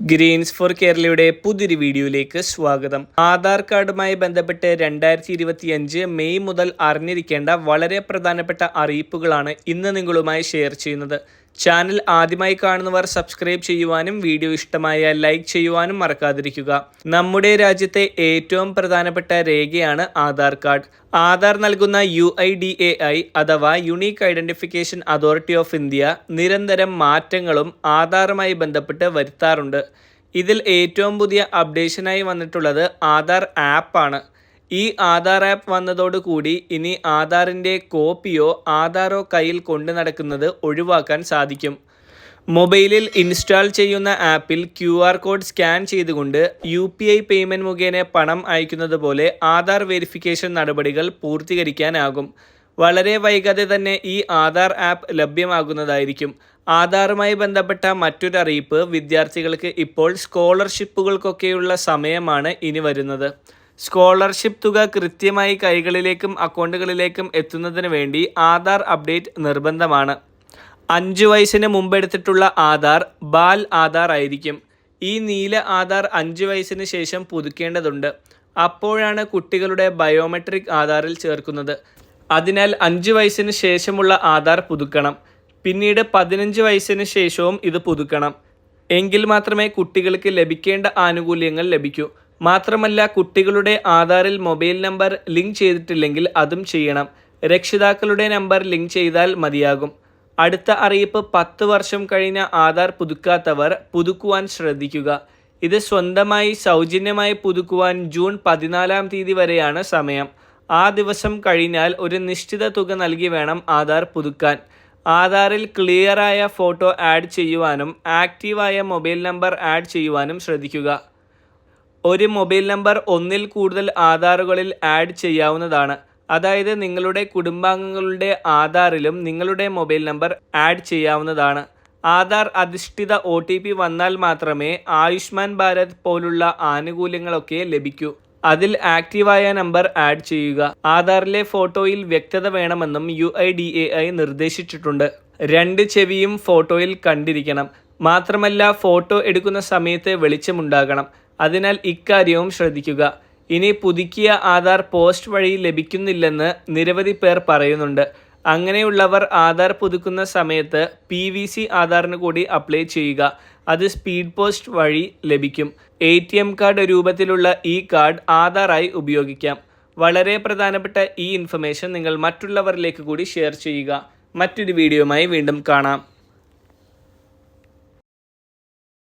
Green's four കേരളയുടെ പുതിയൊരു വീഡിയോയിലേക്ക് സ്വാഗതം. ആധാർ കാർഡുമായി ബന്ധപ്പെട്ട് 2025 മെയ് മുതൽ അറിഞ്ഞിരിക്കേണ്ട വളരെ പ്രധാനപ്പെട്ട അറിയിപ്പുകളാണ് ഇന്ന് നിങ്ങളുമായി ഷെയർ ചെയ്യുന്നത്. ചാനൽ ആദ്യമായി കാണുന്നവർ സബ്സ്ക്രൈബ് ചെയ്യുവാനും വീഡിയോ ഇഷ്ടമായ ലൈക്ക് ചെയ്യുവാനും മറക്കാതിരിക്കുക. നമ്മുടെ രാജ്യത്തെ ഏറ്റവും പ്രധാനപ്പെട്ട രേഖയാണ് ആധാർ കാർഡ്. ആധാർ നൽകുന്ന UIDAI അഥവാ unique identification authority of India നിരന്തരം മാറ്റങ്ങളും ആധാറുമായി ബന്ധപ്പെട്ട് വരുത്താറുണ്ട്. ഇതിൽ ഏറ്റവും പുതിയ അപ്ഡേഷനായി വന്നിട്ടുള്ളത് ആധാർ ആപ്പാണ്. ഈ ആധാർ ആപ്പ് വന്നതോടുകൂടി ഇനി ആധാറിൻ്റെ കോപ്പിയോ ആധാറോ കയ്യിൽ കൊണ്ടു നടക്കുന്നത് ഒഴിവാക്കാൻ സാധിക്കും. മൊബൈലിൽ ഇൻസ്റ്റാൾ ചെയ്യുന്ന ആപ്പിൽ QR കോഡ് സ്കാൻ ചെയ്തുകൊണ്ട് UPI പേയ്മെൻറ്റ് മുഖേന പണം അയക്കുന്നത് പോലെ ആധാർ വെരിഫിക്കേഷൻ നടപടികൾ പൂർത്തീകരിക്കാനാകും. വളരെ വൈകാതെ തന്നെ ഈ ആധാർ ആപ്പ് ലഭ്യമാകുന്നതായിരിക്കും. ആധാറുമായി ബന്ധപ്പെട്ട മറ്റൊരു അറിയിപ്പ്, വിദ്യാർത്ഥികൾക്ക് ഇപ്പോൾ സ്കോളർഷിപ്പുകൾക്കൊക്കെയുള്ള സമയമാണ് ഇനി വരുന്നത്. സ്കോളർഷിപ്പ് തുക കൃത്യമായി കൈകളിലേക്കും അക്കൗണ്ടുകളിലേക്കും എത്തുന്നതിന് വേണ്ടി ആധാർ അപ്ഡേറ്റ് നിർബന്ധമാണ്. 5 വയസ്സിന് മുമ്പെടുത്തിട്ടുള്ള ആധാർ ബാൽ ആധാർ ആയിരിക്കും. ഈ നീല ആധാർ 5 വയസ്സിന് ശേഷം പുതുക്കേണ്ടതുണ്ട്. അപ്പോഴാണ് കുട്ടികളുടെ ബയോമെട്രിക് ആധാറിൽ ചേർക്കുന്നത്. അതിനാൽ 5 വയസ്സിന് ശേഷമുള്ള ആധാർ പുതുക്കണം. പിന്നീട് 15 വയസ്സിന് ശേഷവും ഇത് പുതുക്കണം. എങ്കിൽ മാത്രമേ കുട്ടികൾക്ക് ലഭിക്കേണ്ട ആനുകൂല്യങ്ങൾ ലഭിക്കൂ. മാത്രമല്ല, കുട്ടികളുടെ ആധാറിൽ മൊബൈൽ നമ്പർ ലിങ്ക് ചെയ്തിട്ടില്ലെങ്കിൽ അതും ചെയ്യണം. രക്ഷിതാക്കളുടെ നമ്പർ ലിങ്ക് ചെയ്താൽ മതിയാകും. അടുത്ത അറിയിപ്പ്, 10 വർഷം കഴിഞ്ഞ ആധാർ പുതുക്കാത്തവർ പുതുക്കുവാൻ ശ്രദ്ധിക്കുക. ഇത് സ്വന്തമായി സൗജന്യമായി പുതുക്കുവാൻ ജൂൺ 14-ാം തീയതി വരെയാണ് സമയം. ആ ദിവസം കഴിഞ്ഞാൽ ഒരു നിശ്ചിത തുക നൽകി വേണം ആധാർ പുതുക്കാൻ. ആധാറിൽ ക്ലിയറായ ഫോട്ടോ ആഡ് ചെയ്യുവാനും ആക്റ്റീവായ മൊബൈൽ നമ്പർ ആഡ് ചെയ്യുവാനും ശ്രദ്ധിക്കുക. ഒരു മൊബൈൽ നമ്പർ ഒന്നിൽ കൂടുതൽ ആധാറുകളിൽ ആഡ് ചെയ്യാവുന്നതാണ്. അതായത് നിങ്ങളുടെ കുടുംബാംഗങ്ങളുടെ ആധാറിലും നിങ്ങളുടെ മൊബൈൽ നമ്പർ ആഡ് ചെയ്യാവുന്നതാണ്. ആധാർ അധിഷ്ഠിത OTP വന്നാൽ മാത്രമേ ആയുഷ്മാൻ ഭാരത് പോലുള്ള ആനുകൂല്യങ്ങളൊക്കെ ലഭിക്കൂ. അതിൽ ആക്റ്റീവായ നമ്പർ ആഡ് ചെയ്യുക. ആധാറിലെ ഫോട്ടോയിൽ വ്യക്തത വേണമെന്നും UIDAI നിർദ്ദേശിച്ചിട്ടുണ്ട്. 2 ചെവിയും ഫോട്ടോയിൽ കണ്ടിരിക്കണം. മാത്രമല്ല, ഫോട്ടോ എടുക്കുന്ന സമയത്ത് വെളിച്ചമുണ്ടാകണം. അതിനാൽ ഇക്കാര്യവും ശ്രദ്ധിക്കുക. ഇനി പുതുക്കിയ ആധാർ പോസ്റ്റ് വഴി ലഭിക്കുന്നില്ലെന്ന് നിരവധി പേർ പറയുന്നുണ്ട്. അങ്ങനെയുള്ളവർ ആധാർ പുതുക്കുന്ന സമയത്ത് PVC ആധാറിന് കൂടി അപ്ലൈ ചെയ്യുക. അത് സ്പീഡ് പോസ്റ്റ് വഴി ലഭിക്കും. ATM കാർഡ് രൂപത്തിലുള്ള ഈ കാർഡ് ആധാറായി ഉപയോഗിക്കാം. വളരെ പ്രധാനപ്പെട്ട ഈ ഇൻഫർമേഷൻ നിങ്ങൾ മറ്റുള്ളവരിലേക്ക് കൂടി ഷെയർ ചെയ്യുക. മറ്റൊരു വീഡിയോയുമായി വീണ്ടും കാണാം.